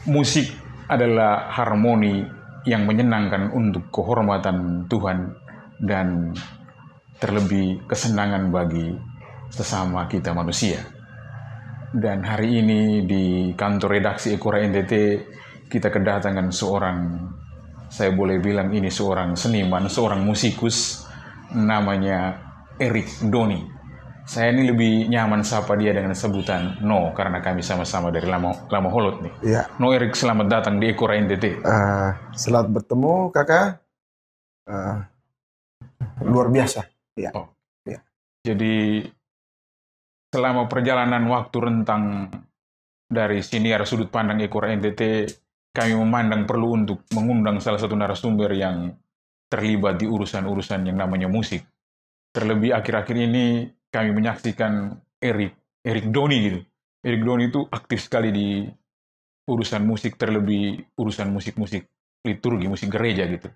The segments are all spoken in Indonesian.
Musik adalah harmoni yang menyenangkan untuk kehormatan Tuhan dan terlebih kesenangan bagi sesama kita manusia. Dan hari ini di kantor redaksi Ekora NTT kita kedatangan seorang, saya boleh bilang ini seorang seniman, seorang musikus, namanya Erik Doni. Saya ini lebih nyaman sapa dia dengan sebutan No, karena kami sama-sama dari Lama Holot nih. Ya. No Erik, selamat datang di Ekora NTT. Selamat bertemu kakak. Luar biasa. Ya. Oh. Ya. Jadi selama perjalanan waktu rentang dari siniar sudut pandang Ekora NTT, kami memandang perlu untuk mengundang salah satu narasumber yang terlibat di urusan-urusan yang namanya musik. Terlebih akhir-akhir ini kami menyaksikan Erik Doni gitu. Erik Doni itu aktif sekali di urusan musik, terlebih urusan musik-musik liturgi, musik gereja gitu.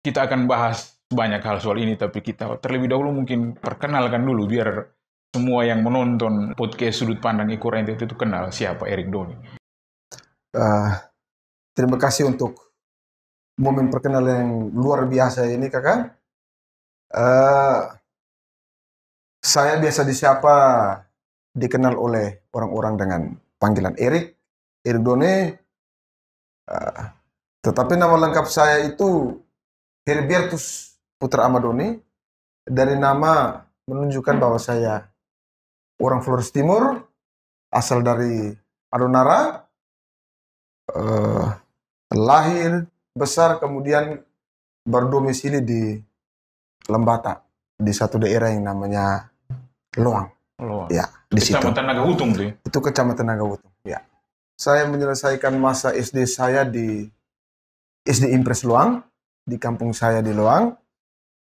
Kita akan bahas banyak hal soal ini, tapi kita terlebih dahulu mungkin perkenalkan dulu biar semua yang menonton podcast Sudut Pandang Ekora NTT itu kenal siapa Erik Doni. Terima kasih untuk momen perkenalan yang luar biasa ini kakak. Saya biasa disapa, dikenal oleh orang-orang dengan panggilan Erik Doni. Tetapi nama lengkap saya itu Herbertus Putra Amadoni. Dari nama menunjukkan bahwa saya orang Flores Timur, asal dari Adonara, lahir, besar, kemudian berdomisili di Lembata, di satu daerah yang namanya Loang. Ya, di situ. Kecamatan Nagahutung tuh. Itu Kecamatan Nagahutung. Ya. Saya menyelesaikan masa SD saya di SD Impres Loang, di kampung saya di Loang.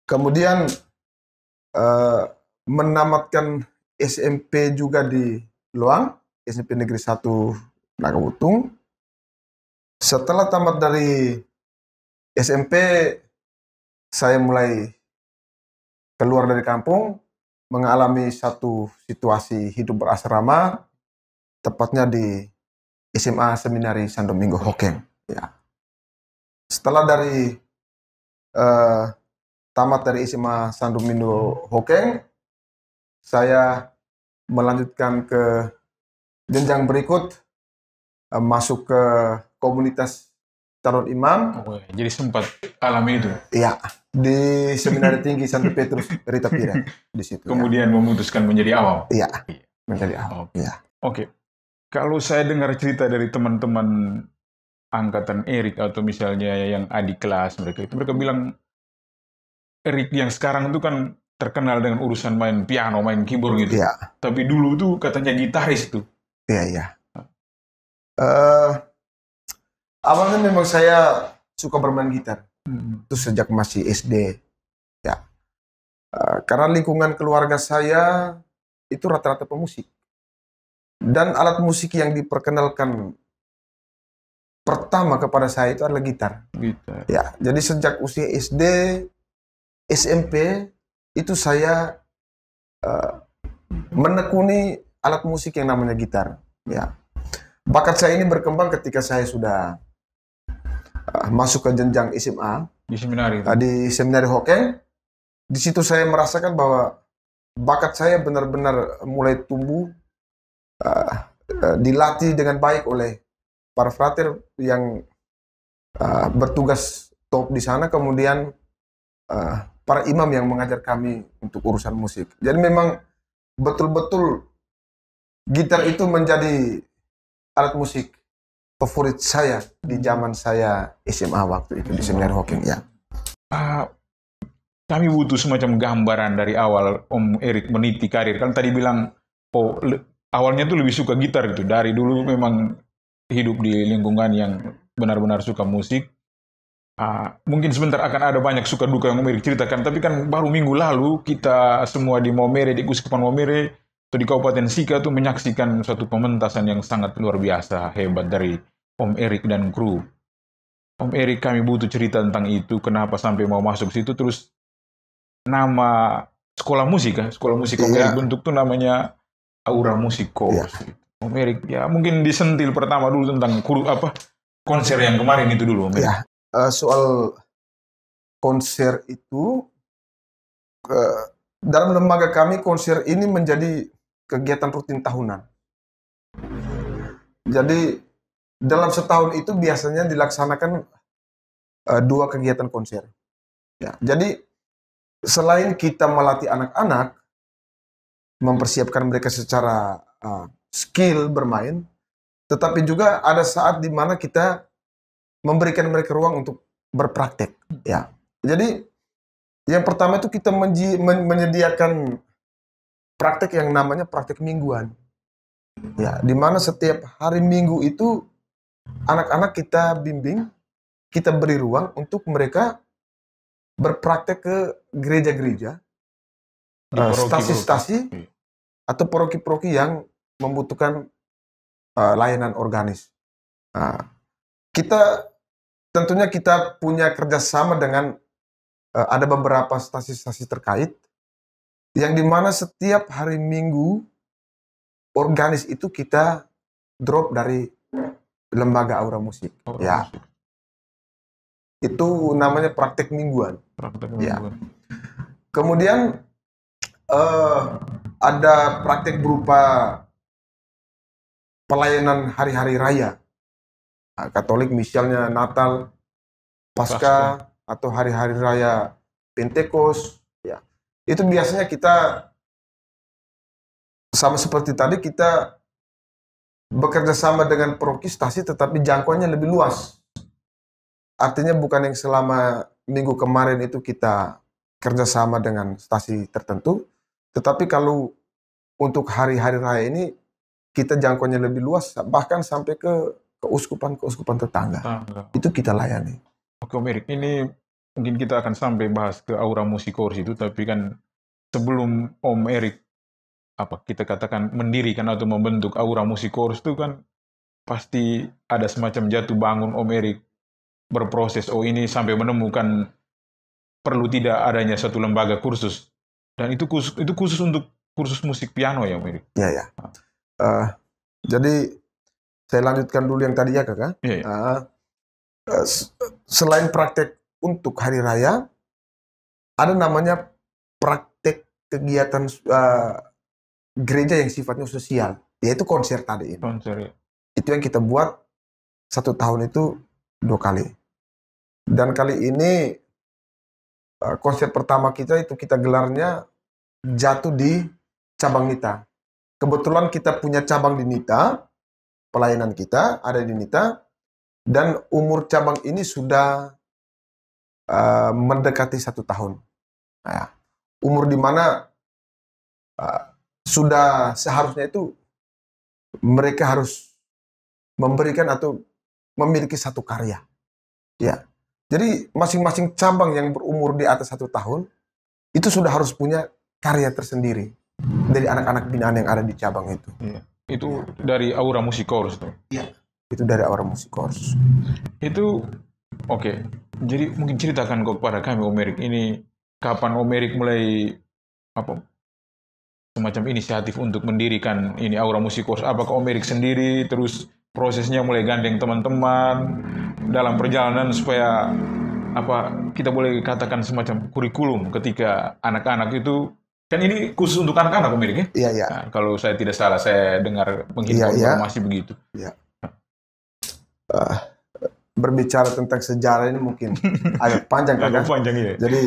Kemudian menamatkan SMP juga di Loang, SMP Negeri 1 Nagahutung. Setelah tamat dari SMP, saya mulai keluar dari kampung, mengalami satu situasi hidup berasrama, tepatnya di SMA Seminari San Domingo Hokeng. Ya. Setelah dari tamat dari SMA San Domingo Hokeng, saya melanjutkan ke jenjang berikut, masuk ke komunitas calon imam. Oh, jadi sempat alami itu? Iya, di Seminari Tinggi Santo Petrus Rita Pira di situ. Kemudian ya, memutuskan menjadi awam. Iya, menjadi awam. Iya. Oke. Kalau saya dengar cerita dari teman-teman angkatan Erik atau misalnya yang adik kelas mereka bilang Erik yang sekarang itu kan terkenal dengan urusan main piano, main keyboard gitu. Iya. Tapi dulu tuh katanya gitaris tuh. Iya. Awalnya memang saya suka bermain gitar. Itu sejak masih SD. Ya. Karena lingkungan keluarga saya itu rata-rata pemusik. Dan alat musik yang diperkenalkan pertama kepada saya itu adalah gitar. Gitar. Ya, jadi sejak usia SD, SMP itu saya menekuni alat musik yang namanya gitar. Ya. Bakat saya ini berkembang ketika saya sudah masuk ke jenjang SMA di seminari. Di Seminari Hokeng. Di situ saya merasakan bahwa bakat saya benar-benar mulai tumbuh, dilatih dengan baik oleh para frater yang bertugas top di sana, kemudian para imam yang mengajar kami untuk urusan musik. Jadi memang betul-betul gitar itu menjadi alat musik favorit saya di zaman saya SMA waktu itu di Seminari Hokeng. Ya. Kami butuh semacam gambaran dari awal Om Erik meniti karir. Kan tadi bilang, awalnya tuh lebih suka gitar gitu. Dari dulu memang hidup di lingkungan yang benar-benar suka musik. Mungkin sebentar akan ada banyak suka duka yang Om Erik ceritakan. Tapi kan baru minggu lalu kita semua di Maumere, di Uskupan Maumere, atau di Kabupaten Sika tuh menyaksikan suatu pementasan yang sangat luar biasa, hebat dari Om Erik dan kru. Om Erik, kami butuh cerita tentang itu, kenapa sampai mau masuk situ, terus nama sekolah musik Om Erik bentuk tuh namanya Aura Musik Course. Om Erik, ya mungkin disentil pertama dulu tentang konser yang kemarin itu dulu, Om Erik. Ya, soal konser itu, dalam lembaga kami konser ini menjadi kegiatan rutin tahunan. Jadi dalam setahun itu biasanya dilaksanakan 2 kegiatan konser. Ya, jadi selain kita melatih anak-anak, mempersiapkan mereka secara skill bermain, tetapi juga ada saat di mana kita memberikan mereka ruang untuk berpraktek. Ya, jadi yang pertama itu kita menyediakan praktek yang namanya praktek mingguan. Ya, di mana setiap hari Minggu itu anak-anak kita bimbing, kita beri ruang untuk mereka berpraktek ke gereja-gereja, stasi-stasi, atau paroki-paroki yang membutuhkan layanan organis. Tentunya kita punya kerjasama dengan ada beberapa stasi-stasi terkait, yang dimana setiap hari Minggu organis itu kita drop dari lembaga Aura Musik. Ya, itu namanya praktek mingguan. Ya. Kemudian ada praktek berupa pelayanan hari-hari raya. Katolik misalnya Natal, Paskah, atau hari-hari raya Pentekos. Ya. Itu biasanya kita sama seperti tadi, kita bekerja sama dengan paroki stasi, tetapi jangkauannya lebih luas. Artinya bukan yang selama minggu kemarin itu kita kerjasama dengan stasi tertentu, tetapi kalau untuk hari-hari raya ini kita jangkauannya lebih luas, bahkan sampai ke keuskupan tetangga. Itu kita layani. Oke, Om Erik, ini mungkin kita akan sampai bahas ke Aura Musikors itu, tapi kan sebelum Om Erik kita katakan mendirikan atau membentuk Aura Musikors itu kan pasti ada semacam jatuh bangun Om Erik berproses, ini sampai menemukan perlu tidak adanya satu lembaga kursus, dan itu khusus untuk kursus musik piano ya Om Erik? Ya. Jadi saya lanjutkan dulu yang tadi ya Kakak. Ya. Selain praktek untuk hari raya, ada namanya praktek kegiatan gereja yang sifatnya sosial, yaitu konser tadi ini. Konser, ya. Itu yang kita buat 1 tahun itu 2 kali. Dan kali ini konser pertama kita itu kita gelarnya jatuh di cabang Nita. Kebetulan kita punya cabang di Nita, pelayanan kita ada di Nita, dan umur cabang ini sudah mendekati 1 tahun. Nah, umur di mana sudah seharusnya itu mereka harus memberikan atau memiliki satu karya. Ya. Jadi masing-masing cabang yang berumur di atas 1 tahun itu sudah harus punya karya tersendiri dari anak-anak binaan yang ada di cabang itu. Iya. Itu dari Aura Musikors tuh. Iya. Itu dari Aura Musikors. Itu oke. Jadi mungkin ceritakan kepada kami Om Erik, ini kapan Om Erik mulai semacam inisiatif untuk mendirikan ini Aura Musikors? Apakah Om Erik sendiri, terus prosesnya mulai gandeng teman-teman dalam perjalanan supaya kita boleh katakan semacam kurikulum ketika anak-anak itu, kan ini khusus untuk anak-anak Om Erik ya? Iya. Nah, kalau saya tidak salah, saya dengar menghimpun informasi begitu. Iya. Berbicara tentang sejarah ini mungkin agak panjang kan? Agak panjang ya. Jadi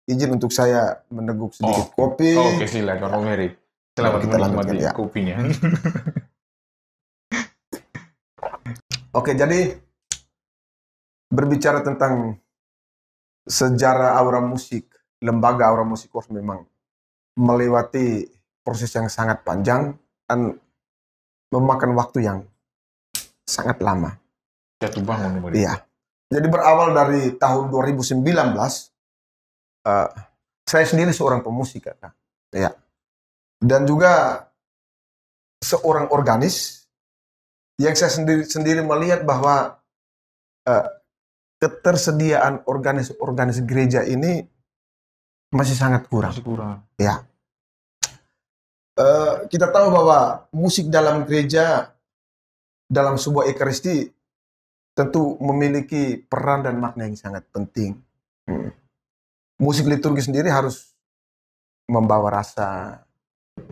izin untuk saya meneguk sedikit kopi. Oke, silakan Om Erik. Selamat menikmati kopinya. Oke, jadi berbicara tentang sejarah Aura Musik, lembaga Aura Musikors memang melewati proses yang sangat panjang dan memakan waktu yang sangat lama. Jatuh bangun. Iya. Jadi berawal dari tahun 2019, saya sendiri seorang pemusik, Kak. Ya. Dan juga seorang organis yang saya sendiri melihat bahwa ketersediaan organis gereja ini masih sangat kurang. Ya. Kita tahu bahwa musik dalam gereja, dalam sebuah ekaristi, tentu memiliki peran dan makna yang sangat penting. Musik liturgi sendiri harus membawa rasa,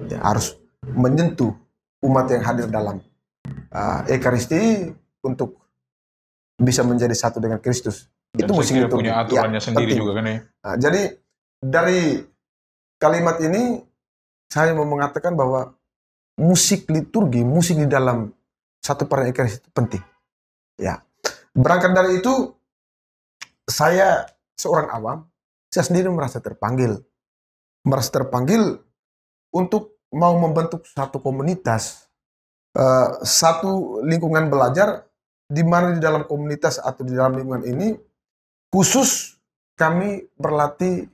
ya, harus menyentuh umat yang hadir dalam Ekaristi untuk bisa menjadi satu dengan Kristus. Dan Itu musik liturgi. punya aturannya sendiri penting juga kan ya. Jadi dari kalimat ini saya mau mengatakan bahwa musik liturgi, musik di dalam satu perayaan Ekaristi itu penting. Ya, berangkat dari itu saya seorang awam, saya sendiri merasa terpanggil untuk mau membentuk satu komunitas, satu lingkungan belajar di mana di dalam komunitas atau di dalam lingkungan ini khusus kami berlatih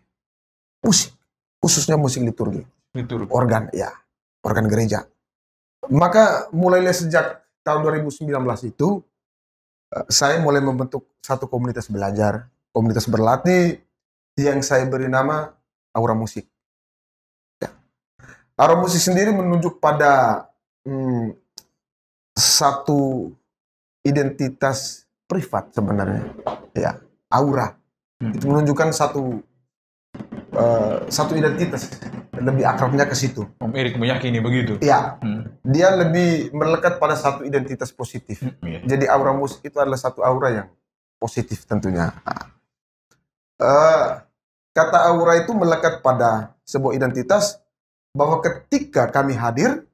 musik, khususnya musik liturgi, organ gereja. Maka mulailah sejak tahun 2019 itu saya mulai membentuk satu komunitas belajar, komunitas berlatih yang saya beri nama Aura Musik. Ya. Aura Musik sendiri menunjuk pada satu identitas privat sebenarnya, ya, aura. Itu menunjukkan satu identitas, lebih akrabnya ke situ. Om Erik meyakini begitu. Ya, dia lebih melekat pada satu identitas positif. Jadi aura musik itu adalah satu aura yang positif tentunya. Kata aura itu melekat pada sebuah identitas bahwa ketika kami hadir,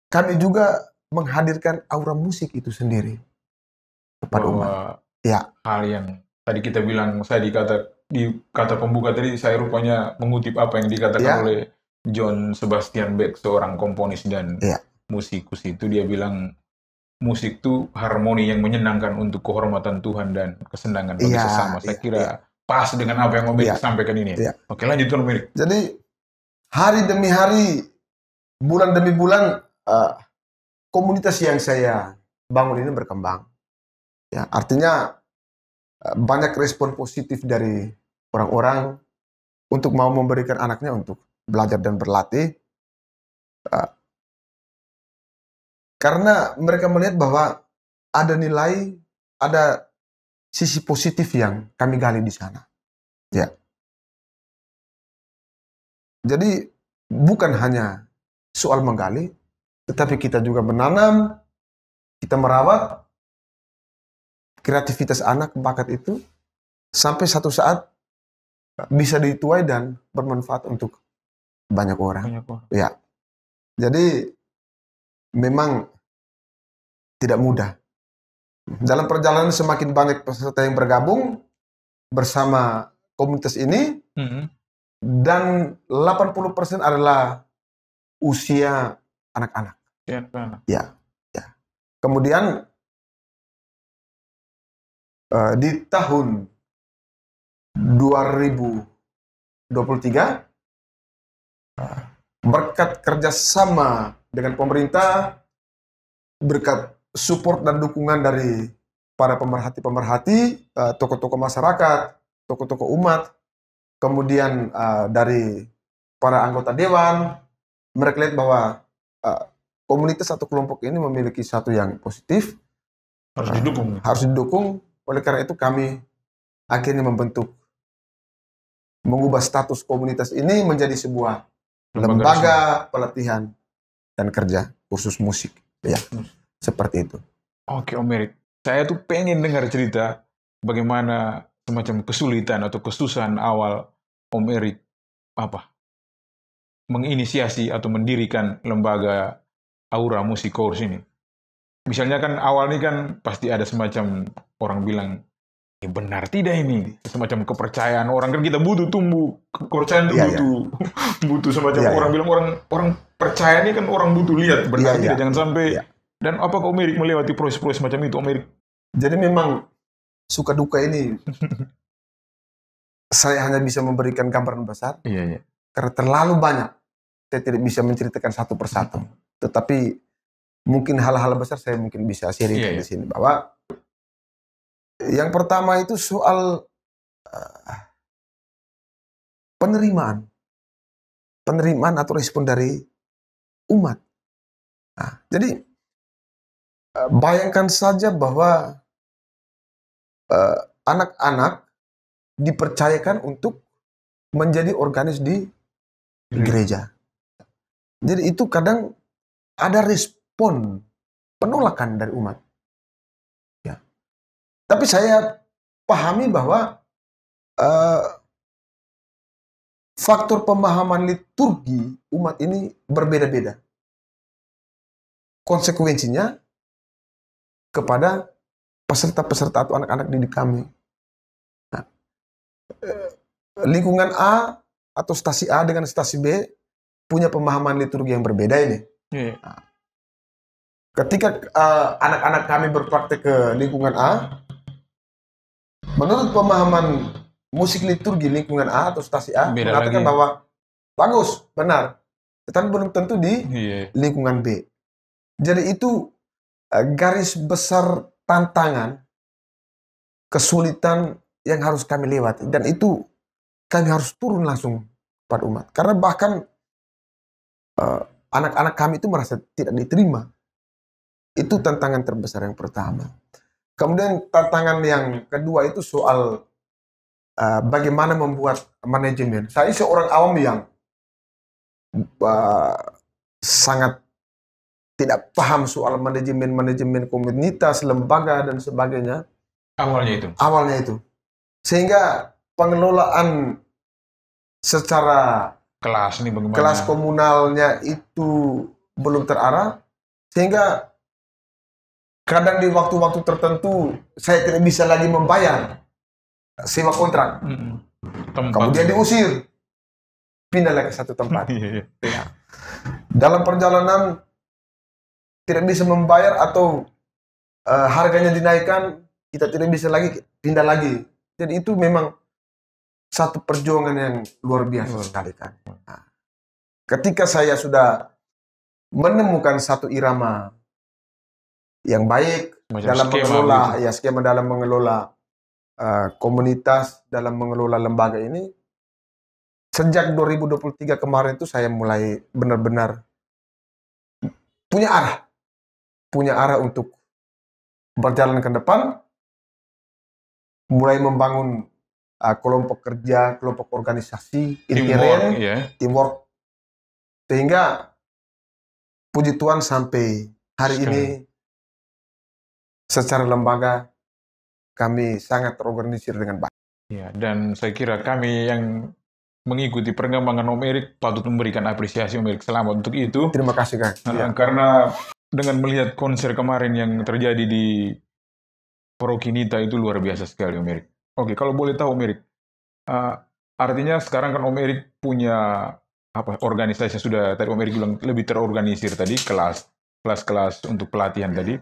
kami juga menghadirkan aura musik itu sendiri kepada umat. Ya. Hal yang tadi kita bilang, saya di kata pembuka tadi, saya rupanya mengutip apa yang dikatakan oleh John Sebastian Bach, seorang komponis dan musikus itu. Dia bilang musik itu harmoni yang menyenangkan untuk kehormatan Tuhan dan kesenangan bagi sesama. Saya kira pas dengan apa yang Om Erik sampaikan ini. Oke, lanjut Om Erik. Jadi hari demi hari, bulan demi bulan, komunitas yang saya bangun ini berkembang. Ya, artinya banyak respon positif dari orang-orang untuk mau memberikan anaknya untuk belajar dan berlatih. Karena mereka melihat bahwa ada nilai, ada sisi positif yang kami gali di sana. Ya. Jadi bukan hanya soal menggali, tetapi kita juga menanam, kita merawat kreativitas anak, bakat itu, sampai satu saat bisa dituai dan bermanfaat untuk banyak orang. Ya. Jadi memang tidak mudah. Dalam perjalanan semakin banyak peserta yang bergabung bersama komunitas ini, dan 80% adalah usia anak-anak. Ya. Kemudian di tahun 2023 berkat kerjasama dengan pemerintah, berkat support dan dukungan dari para pemerhati-pemerhati, tokoh-tokoh masyarakat, tokoh-tokoh umat, kemudian dari para anggota dewan, mereka lihat bahwa komunitas atau kelompok ini memiliki satu yang positif, harus didukung. Oleh karena itu kami akhirnya mengubah status komunitas ini menjadi sebuah lembaga pelatihan dan kerja kursus musik. Ya, seperti itu. Oke Om Erik, saya tuh pengen dengar cerita bagaimana semacam kesulitan atau kesusahan awal Om Erik menginisiasi atau mendirikan lembaga Aura Music Course ini. Misalnya kan awal ini kan pasti ada semacam orang bilang, benar tidak ini, semacam kepercayaan orang, kan kita butuh tumbuh kepercayaan itu butuh semacam orang bilang, orang percaya ini kan orang butuh lihat benar tidak, jangan sampai. Dan apakah Om Erik melewati proses-proses macam itu Om Erik? Jadi memang suka duka ini saya hanya bisa memberikan gambaran besar karena terlalu banyak, saya tidak bisa menceritakan satu persatu. Tetapi mungkin hal-hal besar saya mungkin bisa sharing di sini, bahwa yang pertama itu soal penerimaan atau respon dari umat. Nah, jadi bayangkan saja bahwa anak-anak dipercayakan untuk menjadi organis di gereja. Jadi itu kadang ada respon penolakan dari umat. Ya. Tapi saya pahami bahwa faktor pemahaman liturgi umat ini berbeda-beda. Konsekuensinya kepada peserta-peserta atau anak-anak didik kami. Nah, lingkungan A atau stasi A dengan stasi B punya pemahaman liturgi yang berbeda ini. Nah, ketika anak-anak kami berpraktek ke lingkungan A, menurut pemahaman musik liturgi lingkungan A atau stasi A mengatakan bahwa bagus, benar, tetapi belum tentu di lingkungan B. Jadi itu garis besar tantangan, kesulitan yang harus kami lewati, dan itu kami harus turun langsung pada umat. Karena bahkan anak-anak kami itu merasa tidak diterima. Itu tantangan terbesar yang pertama. Kemudian tantangan yang kedua itu soal bagaimana membuat manajemen. Saya seorang awam yang sangat tidak paham soal manajemen komunitas, lembaga, dan sebagainya. Awalnya itu. Sehingga pengelolaan secara kelas komunalnya itu belum terarah. Sehingga kadang di waktu-waktu tertentu saya tidak bisa lagi membayar sewa kontrak. Kemudian diusir. Pindah lagi ke satu tempat. Ya. Dalam perjalanan tidak bisa membayar atau harganya dinaikkan, kita tidak bisa lagi pindah lagi. Jadi itu memang satu perjuangan yang luar biasa sekali kan. Nah, ketika saya sudah menemukan satu irama yang baik dalam mengelola skema dalam mengelola komunitas, dalam mengelola lembaga ini, sejak 2023 kemarin itu saya mulai benar-benar punya arah untuk berjalan ke depan, mulai membangun kelompok kerja, kelompok organisasi, teamwork, sehingga puji Tuhan sampai hari ini secara lembaga kami sangat terorganisir dengan baik. Ya, dan saya kira kami yang mengikuti perkembangan Om Erik patut memberikan apresiasi Om Erik. Selamat untuk itu. Terima kasih Kang. Karena dengan melihat konser kemarin yang terjadi di Prokinita itu luar biasa sekali Om Erik. Oke, kalau boleh tahu Om Erik, artinya sekarang kan Om Erik punya organisasi sudah tadi Om Erik bilang lebih terorganisir tadi, kelas-kelas untuk pelatihan tadi.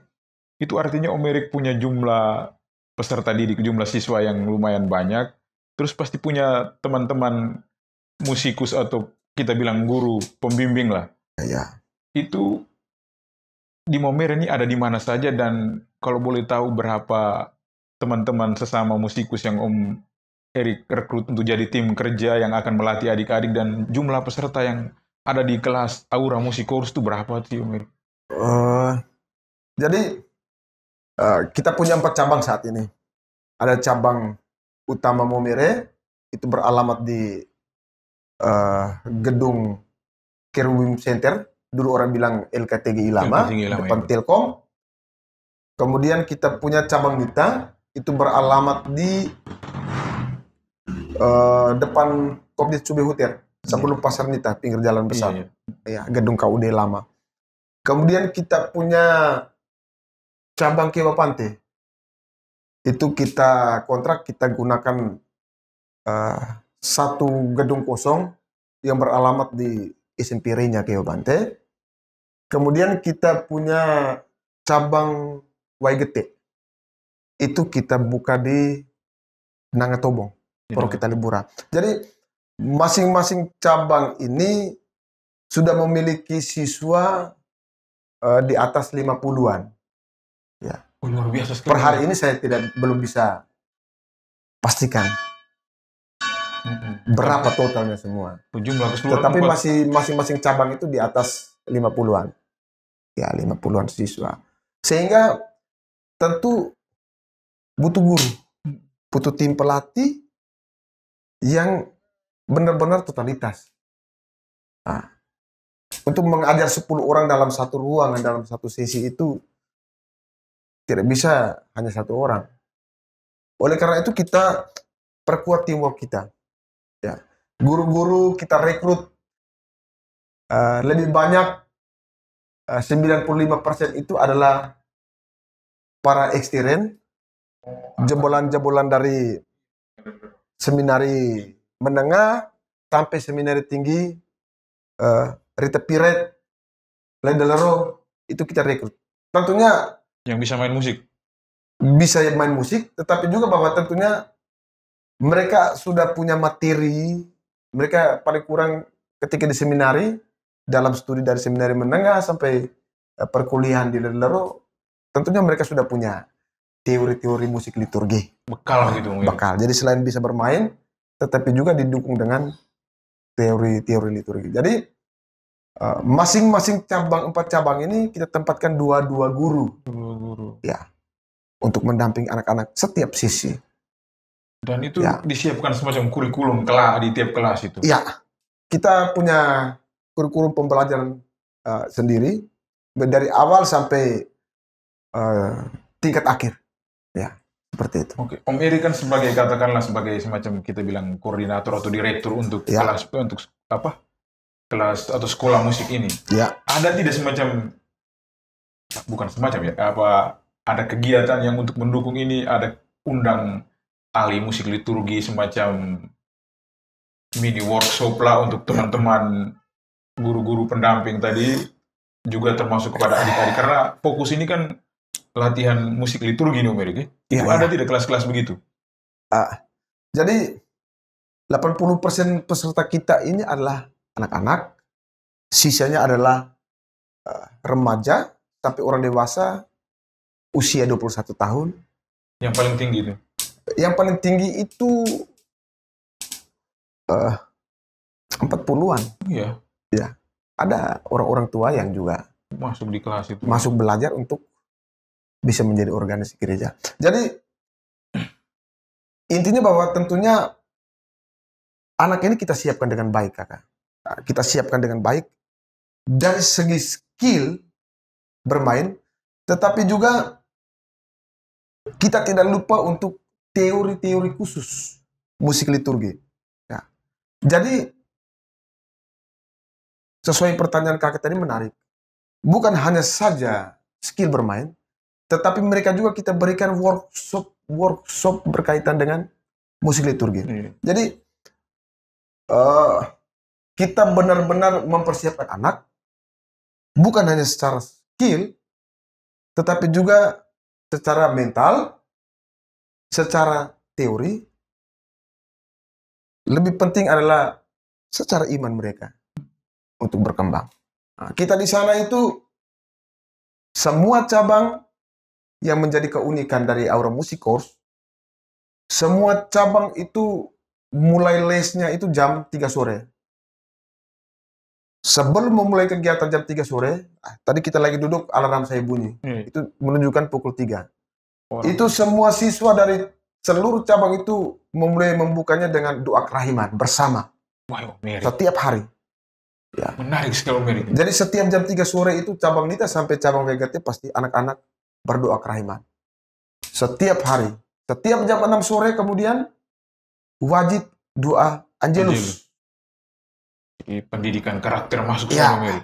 Itu artinya Om Erik punya jumlah peserta didik, jumlah siswa yang lumayan banyak. Terus pasti punya teman-teman musikus atau kita bilang guru, pembimbing lah. Ya. Itu di Momere ini ada di mana saja, dan kalau boleh tahu berapa teman-teman sesama musikus yang Om Erik rekrut untuk jadi tim kerja yang akan melatih adik-adik, dan jumlah peserta yang ada di kelas Aura Musik Course itu berapa sih Om Erik? Jadi kita punya 4 cabang saat ini. Ada cabang utama Momere, itu beralamat di gedung Kerubim Center, dulu orang bilang LKTGI lama, depan Telkom. Kemudian kita punya cabang Mita, itu beralamat di depan Kopdit Cubehuter, sebelum Pasar Nita, pinggir jalan besar. Ya, gedung KUD lama. Kemudian kita punya cabang Kewa Pante. Itu kita kontrak, kita gunakan satu gedung kosong yang beralamat di SMP Renya Kewa Pante. Kemudian kita punya cabang Waigete. Itu kita buka di Nangatobong, Poro kita Libura. Jadi masing-masing cabang ini sudah memiliki siswa di atas 50-an. Ya. Luar biasa sekali. Per hari ini saya belum bisa pastikan berapa totalnya semua. Tetapi masing-masing cabang itu di atas 50-an. Ya, 50-an siswa. Sehingga tentu butuh guru, butuh tim pelatih yang benar-benar totalitas. Nah, untuk mengajar 10 orang dalam satu ruangan, dalam satu sesi itu tidak bisa hanya satu orang. Oleh karena itu kita perkuat teamwork kita. Ya. Guru-guru kita rekrut lebih banyak, 95% itu adalah para eksteren, jebolan-jebolan dari seminari menengah sampai seminari tinggi, Rita Piret, Lendelero, itu kita rekrut. Tentunya yang bisa main musik. Bisa main musik, tetapi juga bahwa tentunya mereka sudah punya materi, mereka paling kurang ketika di seminari, dalam studi dari seminari menengah sampai perkuliahan di Lendelero, tentunya mereka sudah punya teori-teori musik liturgi. Bekal gitu. Bekal. Jadi selain bisa bermain, tetapi juga didukung dengan teori-teori liturgi. Jadi masing-masing cabang, 4 cabang ini kita tempatkan dua guru. Ya, untuk mendampingi anak-anak setiap sisi. Dan itu disiapkan semacam kurikulum di tiap kelas itu. Ya, kita punya kurikulum pembelajaran sendiri dari awal sampai tingkat akhir. Ya, seperti itu. Oke. Om Eri kan katakanlah sebagai semacam kita bilang koordinator atau direktur untuk kelas, untuk apa? Kelas atau sekolah musik ini. Ya. Ada tidak semacam, bukan semacam ya, ada kegiatan yang untuk mendukung ini, ada undang ahli musik liturgi semacam mini workshop lah untuk teman-teman guru-guru pendamping tadi, juga termasuk kepada adik-adik, karena fokus ini kan latihan musik liturgi nih Om Eri. Itu ada tidak kelas-kelas begitu? Jadi 80% peserta kita ini adalah anak-anak, sisanya adalah remaja sampai orang dewasa usia 21 tahun. Yang paling tinggi itu? Yang paling tinggi itu 40-an. Iya. Ya. Ada orang-orang tua yang juga masuk di kelas itu. Masuk belajar untuk bisa menjadi organisasi gereja. Jadi intinya bahwa tentunya anak ini kita siapkan dengan baik, Kakak. Kita siapkan dengan baik dari segi skill bermain, tetapi juga kita tidak lupa untuk teori-teori khusus musik liturgi. Ya. Jadi sesuai pertanyaan Kakak tadi menarik. Bukan hanya saja skill bermain, tetapi mereka juga kita berikan workshop berkaitan dengan musik liturgi. Jadi kita benar-benar mempersiapkan anak, bukan hanya secara skill, tetapi juga secara mental, secara teori. Lebih penting adalah secara iman mereka untuk berkembang. Nah, kita di sana itu semua cabang yang menjadi keunikan dari Aura Music Course, semua cabang itu mulai lesnya itu jam 3 sore. Sebelum memulai kegiatan jam 3 sore, tadi kita lagi duduk, alarm saya bunyi. Itu menunjukkan pukul 3. Itu semua siswa dari seluruh cabang itu memulai membukanya dengan doa kerahiman bersama. Setiap hari. Ya. Menarik sekali, Mary. Jadi setiap jam 3 sore itu cabang Nita sampai cabang VGT pasti anak-anak berdoa kerahiman. Setiap hari. Setiap jam 6 sore kemudian wajib doa Angelus. Pendidikan karakter masuk sama Mary.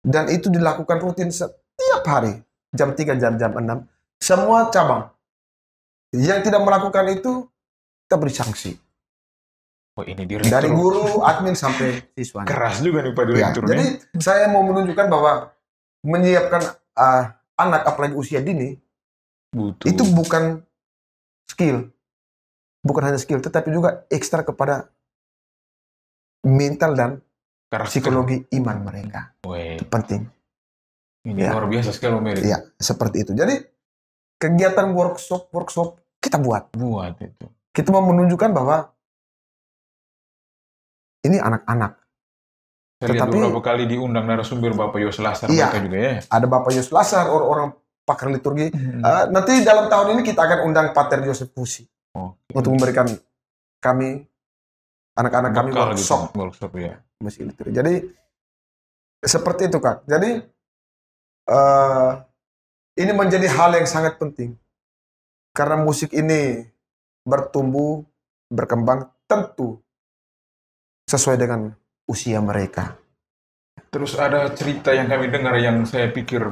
Dan itu dilakukan rutin setiap hari. Jam 3, jam 6. Semua cabang. Yang tidak melakukan itu, kita beri sanksi. Ini dari guru, admin, sampai siswanya. Keras juga nih Pak Direktur. Jadi saya mau menunjukkan bahwa menyiapkan anak apalagi usia dini, itu bukan skill. Bukan hanya skill, tetapi juga ekstra kepada mental dan psikologi iman mereka. Itu penting. Ini luar biasa sekali, Mary. Iya, seperti itu. Jadi kegiatan workshop kita buat itu. Kita mau menunjukkan bahwa ini anak-anak. Saya lihat beberapa kali diundang narasumber Bapak Yos Lasar mereka juga ya. Ada Bapak Yos Lasar, orang-orang pakar liturgi. Nanti dalam tahun ini kita akan undang Pater Joseph Pusi untuk memberikan kami, anak-anak kami workshop ya. Musik liturgi. Jadi seperti itu Kak. Jadi ini menjadi hal yang sangat penting karena musik ini bertumbuh, berkembang tentu sesuai dengan usia mereka. Terus ada cerita yang kami dengar yang saya pikir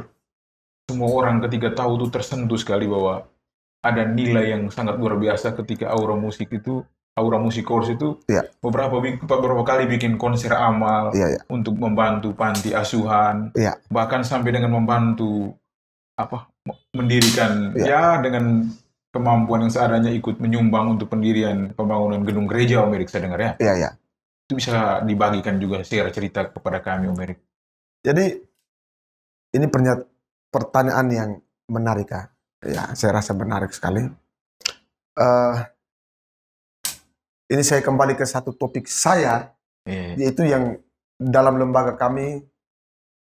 semua orang ketika tahu itu tersentuh sekali bahwa ada nilai yang sangat luar biasa ketika Aura Musik Course itu beberapa kali bikin konser amal untuk membantu panti asuhan, bahkan sampai dengan membantu mendirikan dengan kemampuan yang seadanya ikut menyumbang untuk pendirian pembangunan gedung gereja Om Erik, saya dengar ya. Iya. Itu bisa dibagikan juga share cerita kepada kami Om Erik. Jadi ini pertanyaan yang menarik Kak. Ya, saya rasa menarik sekali. Ini saya kembali ke satu topik saya, yaitu yang dalam lembaga kami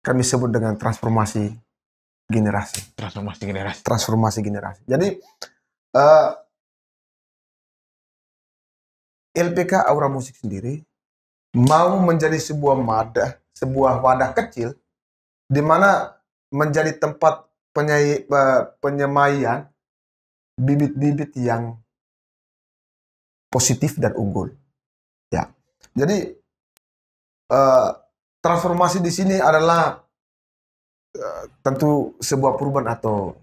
sebut dengan transformasi generasi. Transformasi generasi. Jadi LPK Aura Musik sendiri mau menjadi sebuah wadah kecil di mana menjadi tempat penyemaian bibit-bibit yang positif dan unggul. Ya. Jadi transformasi di sini adalah tentu sebuah perubahan atau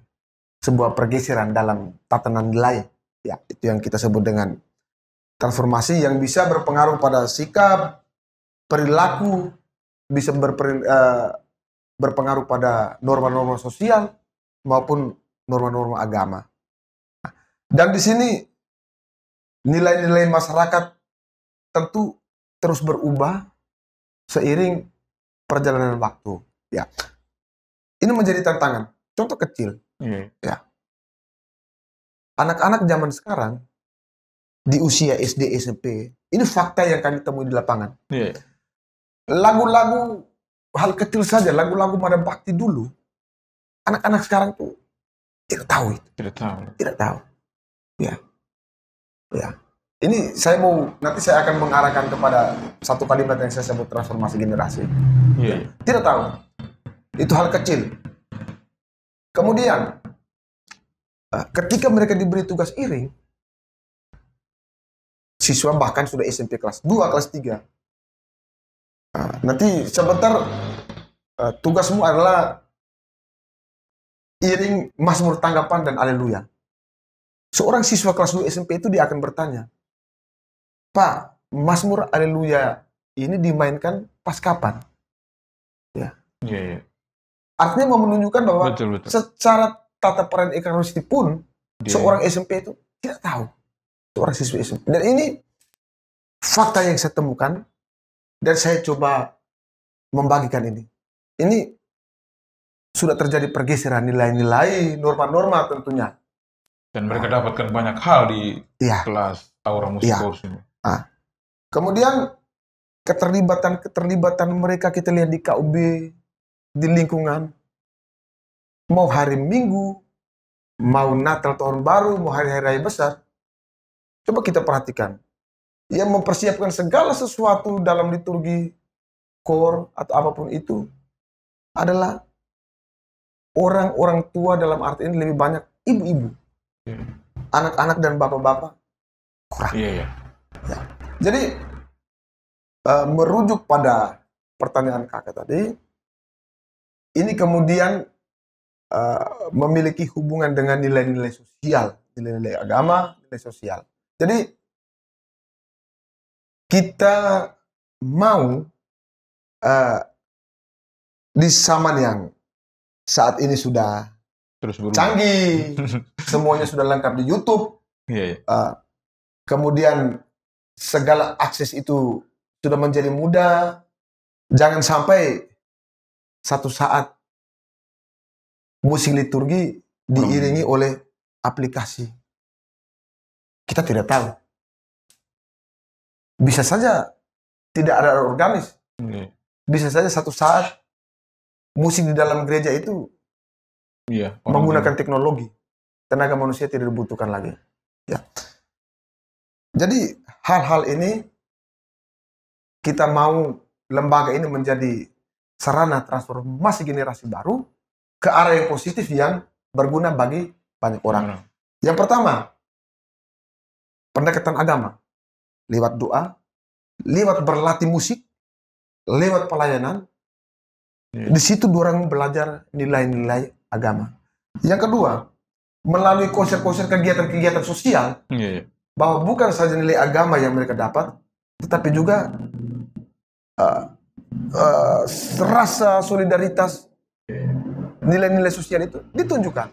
sebuah pergeseran dalam tatanan nilai. Ya, itu yang kita sebut dengan transformasi yang bisa berpengaruh pada sikap, perilaku, bisa berpengaruh pada norma-norma sosial maupun norma-norma agama. Dan di sini nilai-nilai masyarakat tentu terus berubah seiring perjalanan waktu. Ya, ini menjadi tantangan. Contoh kecil, ya, anak-anak zaman sekarang di usia SD, SMP, ini fakta yang kami temui di lapangan. Lagu-lagu hal kecil saja, lagu-lagu Madam Bakti dulu, anak-anak sekarang tuh tidak tahu itu. Tidak tahu. Ya. Ini nanti saya akan mengarahkan kepada satu kalimat yang saya sebut transformasi generasi. Tidak tahu. Itu hal kecil. Kemudian, ketika mereka diberi tugas iring, siswa bahkan sudah SMP kelas 2, kelas 3. Nanti sebentar tugasmu adalah iring Mazmur Tanggapan dan Haleluya. Seorang siswa kelas 2 SMP itu dia akan bertanya, Pak, Mazmur Haleluya ini dimainkan pas kapan? Ya. Artinya mau menunjukkan bahwa secara tata peran Ekaristi pun seorang SMP itu tidak tahu. Seorang siswa SMP. Dan ini fakta yang saya temukan dan saya coba membagikan ini. Ini sudah terjadi pergeseran nilai-nilai, norma-norma tentunya. Dan mereka dapatkan banyak hal di kelas Aura Musik Course ini. Kemudian keterlibatan mereka kita lihat di KUB, di lingkungan, mau hari Minggu, mau Natal Tahun Baru, mau hari-hari raya besar. Coba kita perhatikan. Yang mempersiapkan segala sesuatu dalam liturgi, core, atau apapun itu adalah orang-orang tua, dalam arti ini lebih banyak ibu-ibu. Anak-anak dan bapak-bapak kurang. Ya. Jadi merujuk pada pertanyaan kakak tadi, ini kemudian memiliki hubungan dengan nilai-nilai sosial, nilai-nilai agama, nilai sosial. Jadi kita mau di zaman yang saat ini sudah canggih, semuanya sudah lengkap di YouTube, kemudian segala akses itu sudah menjadi mudah. Jangan sampai satu saat musik liturgi diiringi oleh aplikasi. Kita tidak tahu. Bisa saja tidak ada organis. Bisa saja satu saat musik di dalam gereja itu Iya, menggunakan teknologi. Tenaga manusia tidak dibutuhkan lagi. Ya. Jadi hal-hal ini kita mau lembaga ini menjadi sarana transformasi generasi baru ke arah yang positif yang berguna bagi banyak orang. Yang pertama, pendekatan agama lewat doa, lewat berlatih musik, lewat pelayanan. Di situ orang belajar nilai-nilai agama. Yang kedua, melalui konser-konser kegiatan-kegiatan sosial, bahwa bukan saja nilai agama yang mereka dapat, tetapi juga rasa solidaritas, nilai-nilai sosial itu ditunjukkan.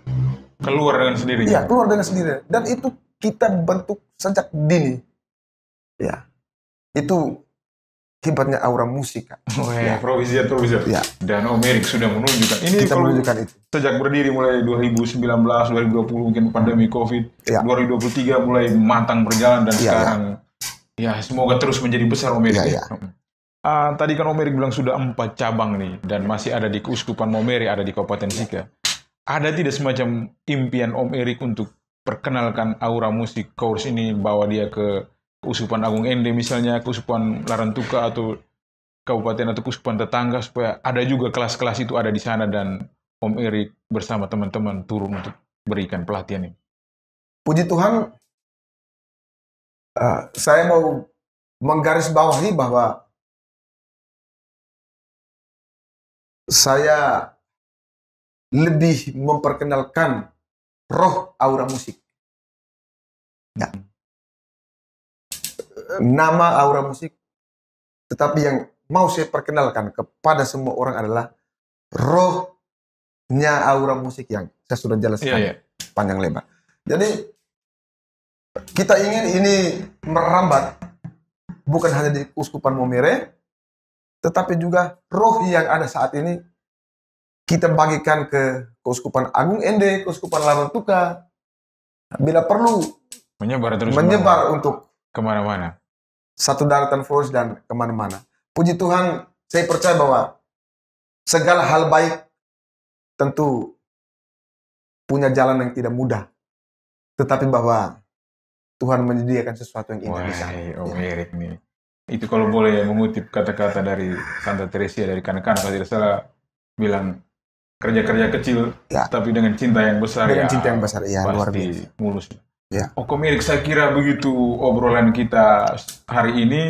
Keluar dengan sendirinya. Iya, keluar dengan sendirinya. Dan itu kita bentuk sejak dini. Ya, itu hebatnya aura musik. Ya. Provisi. Ya. Dan Om Erik sudah menunjukkan. Ini kita menunjukkan itu. Sejak berdiri mulai 2019, 2020 mungkin pandemi COVID, 2023 mulai matang berjalan dan sekarang ya semoga terus menjadi besar Om Erik. Tadi kan Om Erik bilang sudah 4 cabang nih dan masih ada di Keuskupan Momere, ada di Kabupaten Sika. Ada tidak semacam impian Om Erik untuk perkenalkan aura musik Kours ini, bawa dia ke Keuskupan Agung Ende misalnya, Keuskupan Larantuka atau kabupaten atau keuskupan tetangga, supaya ada juga kelas-kelas itu ada di sana dan Om Erik bersama teman-teman turun untuk berikan pelatihan ini? Puji Tuhan, saya mau menggarisbawahi bahwa saya lebih memperkenalkan roh aura musik. Ya. Nama aura musik, tetapi yang mau saya perkenalkan kepada semua orang adalah rohnya aura musik yang saya sudah jelaskan panjang lebar. Jadi kita ingin ini merambat bukan hanya di Keuskupan Momere, tetapi juga roh yang ada saat ini kita bagikan ke Keuskupan Agung Ende, Keuskupan Larantuka. Bila perlu menyebar untuk kemana-mana. Satu daratan Flores dan kemana-mana. Puji Tuhan, saya percaya bahwa segala hal baik tentu punya jalan yang tidak mudah. Tetapi bahwa Tuhan menyediakan sesuatu yang indah di sana. Om Erik nih. Itu kalau boleh mengutip kata-kata dari Santa Teresia dari kanak-kanak, kalau tidak salah bilang, kerja-kerja kecil, tapi dengan cinta yang besar. Dengan cinta yang besar, ya luar biasa. Mulus. Ya. Om Erik, saya kira begitu obrolan kita hari ini.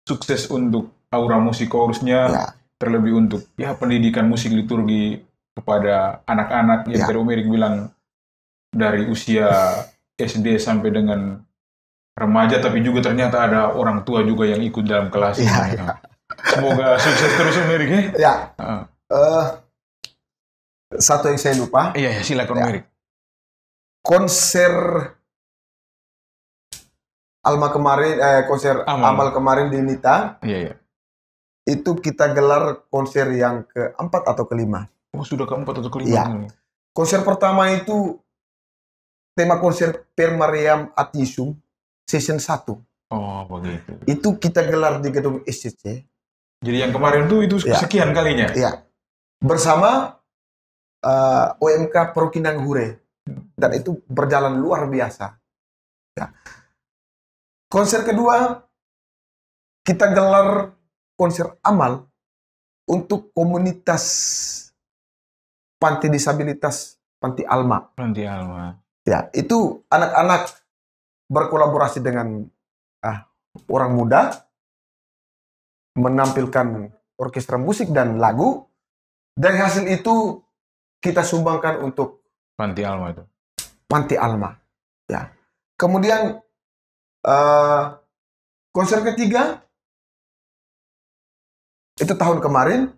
Sukses untuk aura musik Koursnya, terlebih untuk pendidikan musik liturgi kepada anak-anak yang tadi Om Erik bilang dari usia SD sampai dengan remaja, tapi juga ternyata ada orang tua juga yang ikut dalam kelas. Semoga sukses terus Om Erik ya. Satu yang saya lupa. Iya, silakan Om Erik. Konser Alma kemarin, konser Amal kemarin di Nita. Itu kita gelar konser yang keempat atau kelima. Oh, sudah keempat atau kelima? Iya. Konser pertama itu tema konser Per Mariam at Yesum season 1. Oh, begitu. Itu kita gelar di gedung SCC. Jadi yang kemarin itu sekian kalinya? Iya. Bersama OMK Prokinang Hure. Dan itu berjalan luar biasa. Ya. Konser kedua, kita gelar konser amal untuk komunitas panti disabilitas Panti Alma. Panti Alma. Ya, itu anak-anak berkolaborasi dengan orang muda, menampilkan orkestra musik dan lagu. Dari hasil itu kita sumbangkan untuk Panti Alma itu. Panti Alma. Ya. Kemudian konser ketiga itu tahun kemarin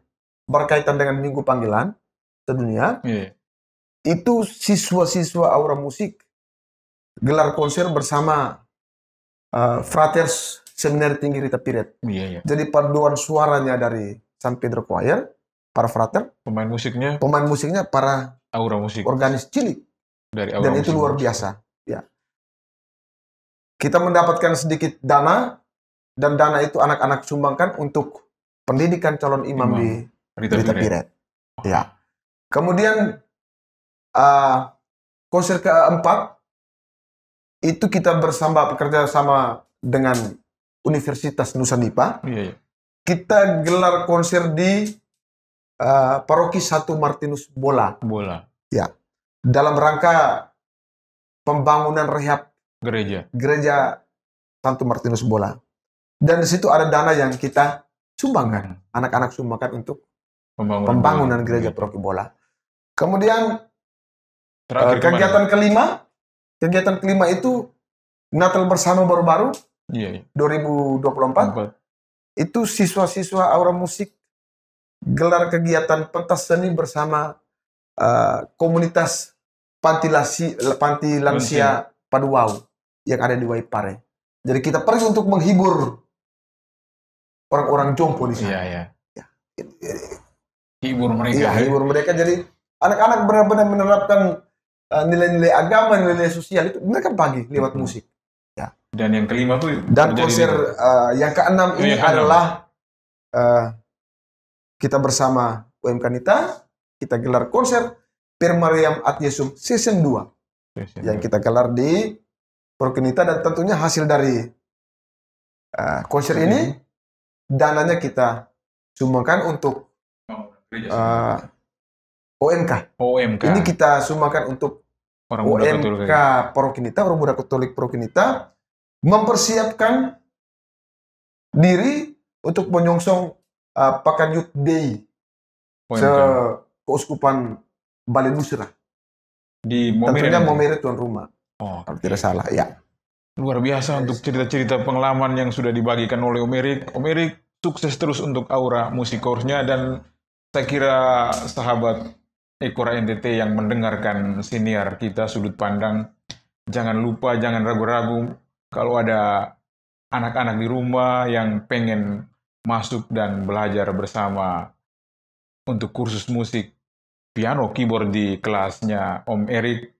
berkaitan dengan Minggu Panggilan Sedunia. Itu siswa-siswa aura musik gelar konser bersama Fraters Seminari Tinggi Rita Piret. Jadi paduan suaranya dari San Pedro Choir, para frater. Pemain musiknya para aura musik. Organis cilik. Dari dan itu luar biasa. Ya. Kita mendapatkan sedikit dana, dan dana itu anak-anak sumbangkan untuk pendidikan calon imam di Rita Piret. Ya. Kemudian konser keempat itu kita bekerja sama dengan Universitas Nusa Dipa. Iya. Kita gelar konser di Paroki Satu Martinus Bola. Ya, dalam rangka pembangunan rehab gereja Santo Martinus Bola. Dan di situ ada dana yang kita sumbangkan, anak-anak sumbangkan untuk pembangunan gereja Paroki Bola. Kemudian kegiatan kelima itu Natal bersama baru-baru 2024. Itu siswa-siswa Aura Musik gelar kegiatan pentas seni bersama komunitas panti lansia Paduau yang ada di Waipare. Jadi kita pergi untuk menghibur orang-orang jompo di sana. Iya. Hibur mereka. Iya, hibur mereka. Jadi anak-anak benar-benar menerapkan nilai-nilai agama, nilai sosial itu mereka bagi lewat musik. Ya. Dan yang kelima tuh. Dan konser yang keenam ini adalah kita bersama UMK Nita, kita gelar konser Permariam Ad Yesum Season 2 yang kita gelar di Paroki Nita, dan tentunya hasil dari konser ini dananya kita sumbangkan untuk OMK. Ini kita sumbangkan untuk OMK Paroki Nita, Orang Muda Katolik Paroki Nita, mempersiapkan diri untuk menyongsong Pekan Youth Day Keuskupan Bale Nusra. Tentunya Momere tuan rumah. Kalau tidak salah, ya. Luar biasa untuk cerita-cerita pengalaman yang sudah dibagikan oleh Om Erik. Om Erik, sukses terus untuk Aura Musik-Course-nya, dan saya kira sahabat Ekora NTT yang mendengarkan siniar kita Sudut Pandang, jangan lupa, jangan ragu-ragu kalau ada anak-anak di rumah yang pengen masuk dan belajar bersama untuk kursus musik piano keyboard di kelasnya Om Erik.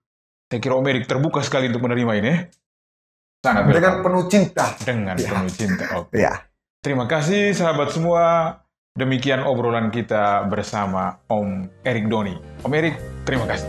Saya kira Om Erik terbuka sekali untuk menerima ini. Sangat dengan penuh cinta. Penuh cinta. Oke. Ya. Terima kasih sahabat semua. Demikian obrolan kita bersama Om Erik Doni. Om Erik, terima kasih.